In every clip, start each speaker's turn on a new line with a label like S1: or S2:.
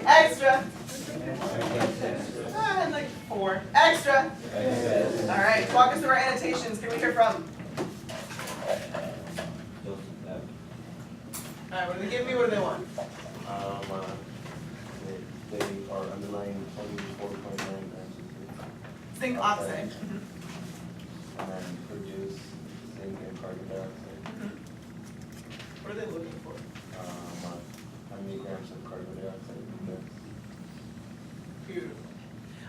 S1: Extra. And like 4. Extra. All right, walk us through our annotations. Can we hear from? All right, what do they give me? What do they want?
S2: They are underlying 24.9 grams
S1: Zinc oxide.
S2: and then produce zinc and carbon dioxide.
S1: What are they looking for?
S2: How many grams of carbon dioxide in this?
S1: Beautiful.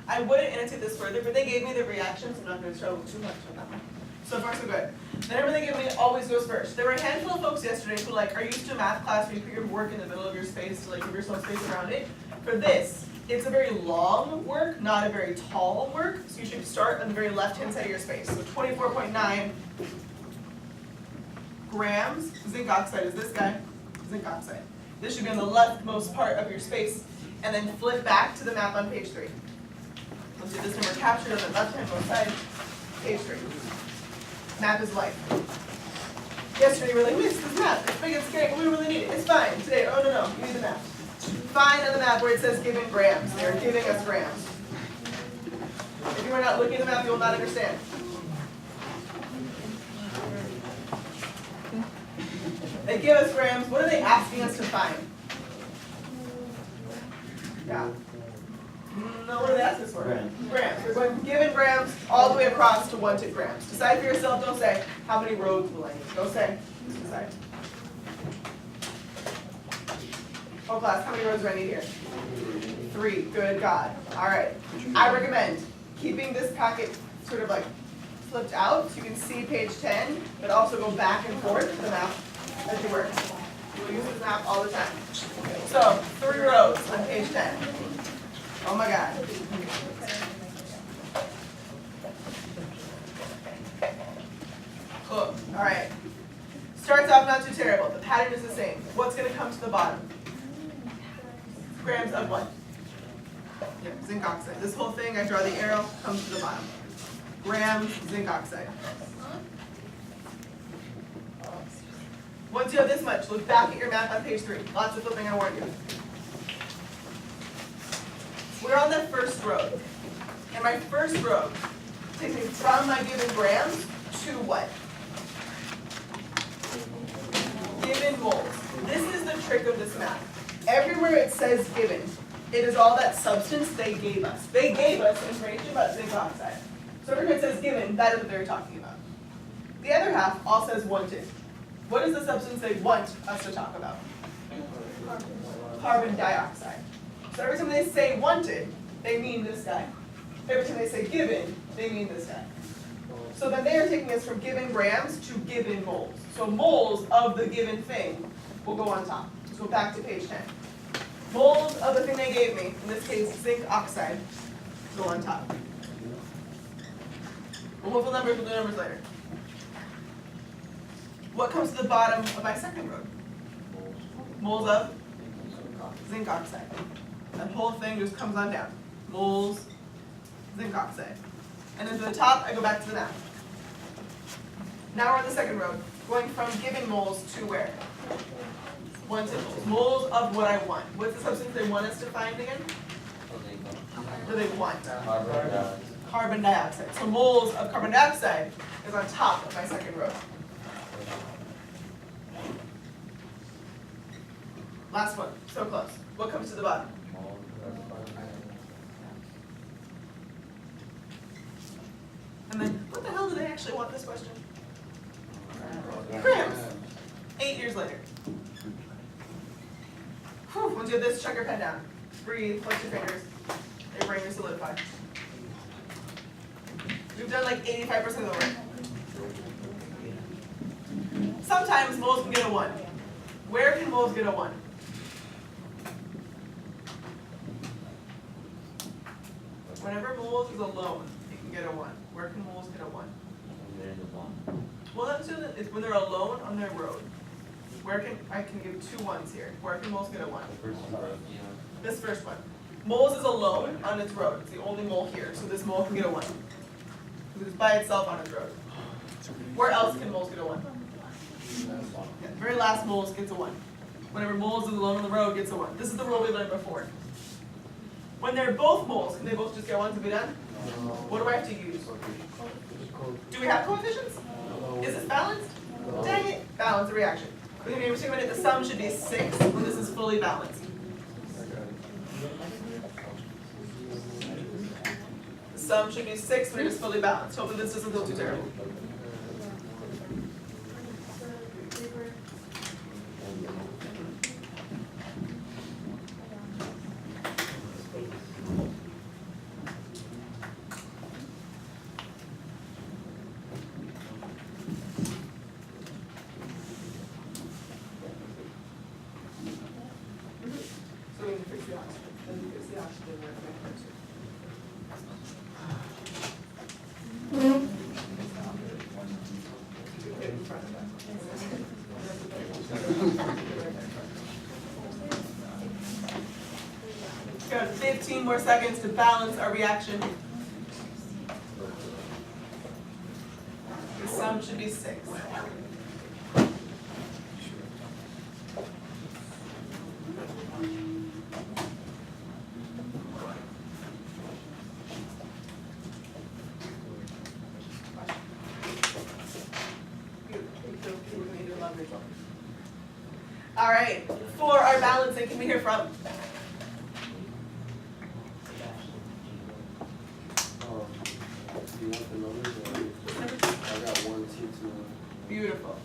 S1: I wouldn't annotate this further, but they gave me the reactions. I'm not going to struggle too much on that one. So far, so good. Then everything they give me always goes first. There were a handful of folks yesterday who are used to math class where you put your work in the middle of your space to give yourself space around it. For this, it's a very long work, not a very tall work. So you should start on the very left-hand side of your space. So 24.9 grams. Zinc oxide is this guy. Zinc oxide. This should be on the leftmost part of your space. And then flip back to the map on page 3. Let's do this number captured on the left-hand side, page 3. Map is life. Yesterday we were like, miss, this map, it's big and scary, but we don't really need it. It's fine. Today, oh no, you need the map. Find on the map where it says given grams. They're giving us grams. If you are not looking at the map, you will not understand. They give us grams. What are they asking us to find? Yeah. No, what are they asking us for? Grams. We're going from given grams all the way across to wanted grams. Decide for yourself. Don't say, how many rows will I need? Go say, decide. Oh, class, how many rows do I need here? 3. Good God. All right. I recommend keeping this packet sort of flipped out so you can see page 10, but also go back and forth to the map as you work. You will use this map all the time. So, 3 rows on page 10. Oh my God. Cool. All right. Starts off not too terrible. The pattern is the same. What's going to come to the bottom? Grams of what? Yeah, zinc oxide. This whole thing, I draw the arrow, comes to the bottom. Grams, zinc oxide. Once you have this much, look back at your map on page 3. Lots of flipping, I warn you. We're on the first row. And my first row takes me from my given grams to what? Given moles. This is the trick of this map. Everywhere it says given, it is all that substance they gave us. They gave us information about zinc oxide. So everywhere it says given, that is what they're talking about. The other half all says wanted. What is the substance they want us to talk about? Carbon dioxide. So every time they say wanted, they mean this guy. Every time they say given, they mean this guy. So then they are taking us from given grams to given moles. So moles of the given thing will go on top. Let's go back to page 10. Moles of the thing they gave me, in this case zinc oxide, go on top. We'll move the numbers, we'll do numbers later. What comes to the bottom of my second row? Moles of zinc oxide. That whole thing just comes on down. Moles, zinc oxide. And then to the top, I go back to the map. Now we're on the second row, going from given moles to where? Wanted moles. Moles of what I want. What's the substance they want us to find again? What do they want? Carbon dioxide. So moles of carbon dioxide is on top of my second row. Last one. So close. What comes to the bottom? And then, what the hell do they actually want this question? Grams. 8 years later. Whew, once you have this, chuck your pen down. Breathe, flex your fingers. Your brain is solidified. We've done 85% of the work. Sometimes moles can get a 1. Where can moles get a 1? Whenever moles is alone, you can get a 1. Where can moles get a 1? Well, that's it's when they're alone on their road. I can give 2 1s here. Where can moles get a 1? This first one. Moles is alone on its road. It's the only mole here, so this mole can get a 1. Because it's by itself on its road. Where else can moles get a 1? Yeah, the very last moles gets a 1. Whenever moles is alone on the road, gets a 1. This is the rule we learned before. When they're both moles, can they both just get 1 to be done? What do I have to use? Do we have coefficients? Is this balanced? Dang it, balance the reaction. We're going to be the sum should be 6 when this is fully balanced. The sum should be 6 when it is fully balanced. Hopefully this doesn't go too terrible. So we can fix the oxygen. Then we fix the oxygen right there too. Get in front of that. Got 15 more seconds to balance our reaction. The sum should be 6. All right, for our balancing, can we hear from?
S3: Do you want the numbers or? I got 1, 2, 2.
S1: Beautiful.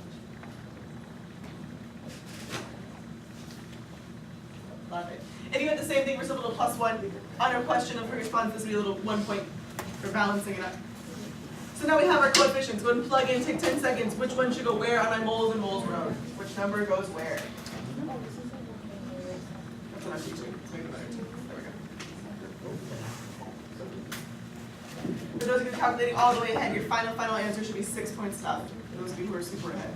S1: Love it. If you had the same thing for some little +1, on our question of her response, this would be a little 1 point for balancing it up. So now we have our coefficients. Go ahead and plug in, take 10 seconds. Which one should go where on my moles and moles row? Which number goes where? That's what I'm teaching. Let's make it better too. There we go. For those of you calculating all the way ahead, your final answer should be 6 points left. For those of you who are super ahead.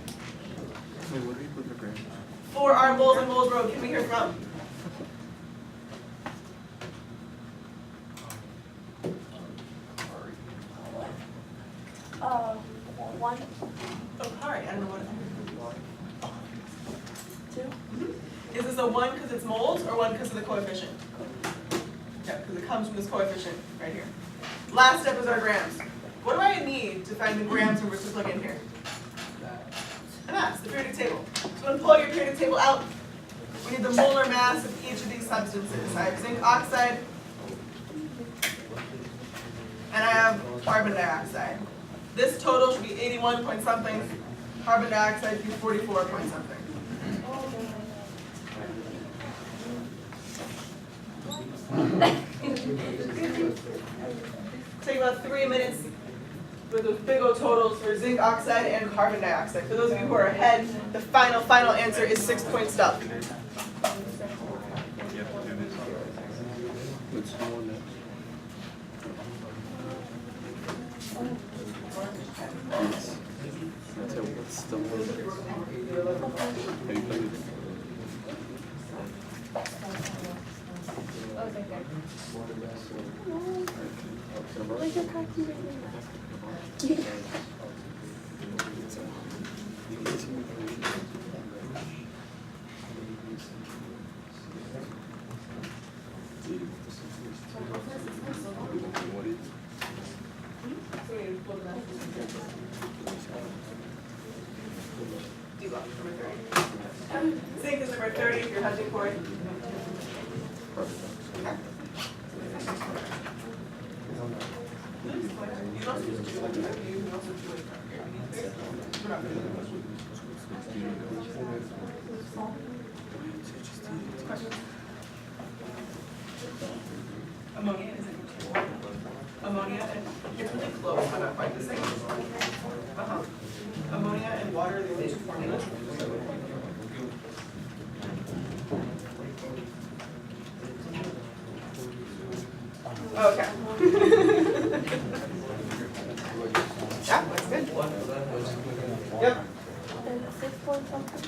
S3: Wait, what do you put the grams?
S1: For our moles and moles row, can we hear from?
S4: One,
S1: Oh, Hari, I don't know what.
S4: 2.
S1: Is this a 1 because it's moles or 1 because of the coefficient? Yeah, because it comes from this coefficient right here. Last step is our grams. What do I need to find the grams numbers to plug in here? A mass, the periodic table. So when pull your periodic table out, we need the molar mass of each of these substances. I have zinc oxide, and I have carbon dioxide. This total should be 81 point something. Carbon dioxide should be 44 point something. Take about 3 minutes with those big old totals for zinc oxide and carbon dioxide. For those of you who are ahead, the final answer is 6 point stuff.
S3: Which one next? That's it, what's the one? Have you played it?
S4: Like a calculator.
S1: Zinc is number 30 if you're hunting for it. You can also use two. You can also do it. We're not gonna do this. Questions? Ammonia is in ammonia and it's really close, but not quite the same. Ammonia and water are the only two formulas. Okay. Yeah, that's good. Yep.
S4: And 6 point something.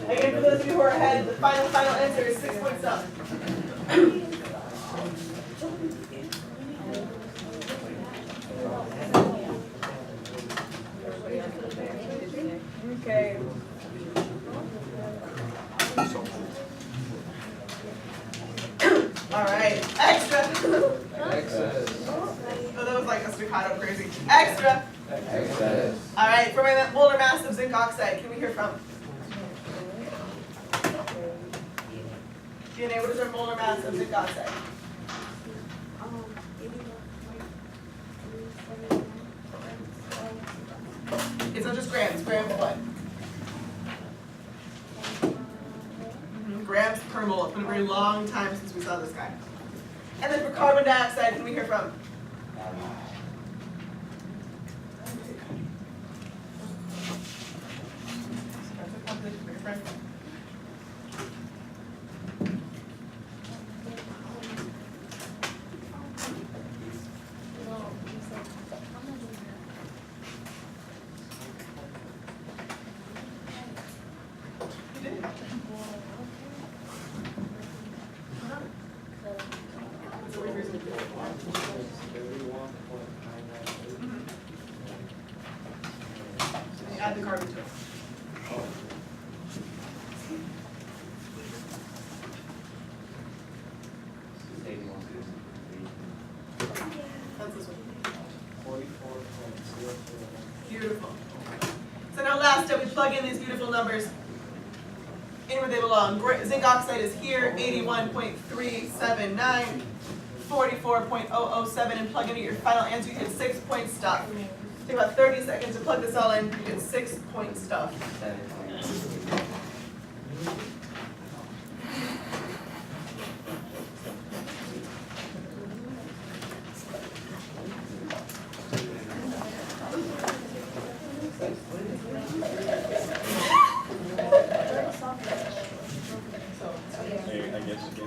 S1: Again, for those of you who are ahead, the final answer is 6 point something. Okay. All right, extra Extra.
S2: Excess.
S1: All right, for my molar mass of zinc oxide, can we hear from? DNA, what is our molar mass of zinc oxide?
S4: 81.379.
S1: It's not just grams, grams what? Grams per mole. It's been a very long time since we saw this guy. And then for carbon dioxide, can we hear from? You did. So we're using you add the carbon to it. That's this one. Beautiful. So now last step, we plug in these beautiful numbers in where they belong. Zinc oxide is here, 81.379, 44.007, and plug in your final answer, you get 6-point stuff. Take about 30 seconds to plug this all in, you get 6-point stuff.
S5: I guess that's two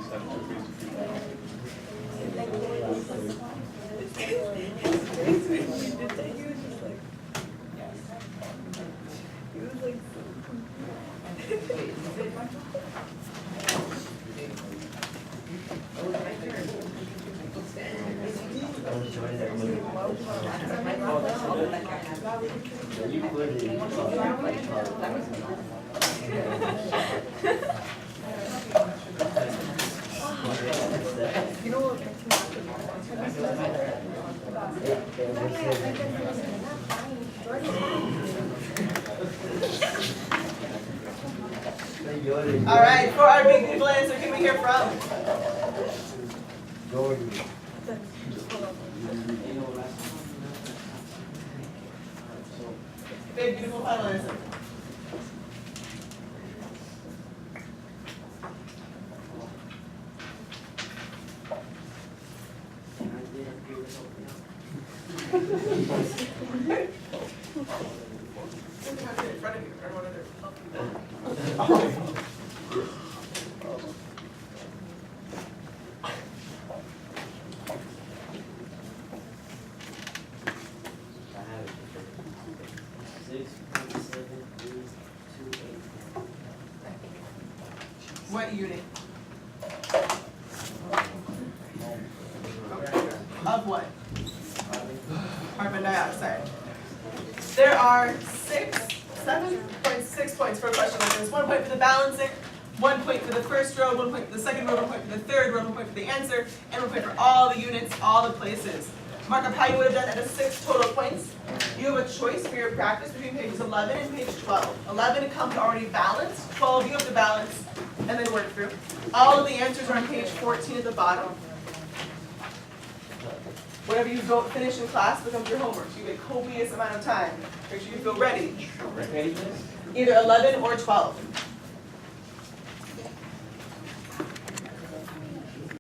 S1: All right, for our big beautiful answer, can we hear from? Big beautiful final answer. In front of you, or one of their- What unit? Of what? Carbon dioxide. There are 7.6 points for a question like this. 1 point for the balancing, 1 point for the first row, 1 point for the second row, 1 point for the third row, 1 point for the answer, and 1 point for all the units, all the places. Mark up how you would have done that as 6 total points. You have a choice for your practice between pages 11 and page 12. 11 comes already balanced, 12 you have to balance and then work through. All of the answers are on page 14 at the bottom. Whatever you don't finish in class becomes your homework. So you get copious amount of time. Make sure you feel ready. Either 11 or 12.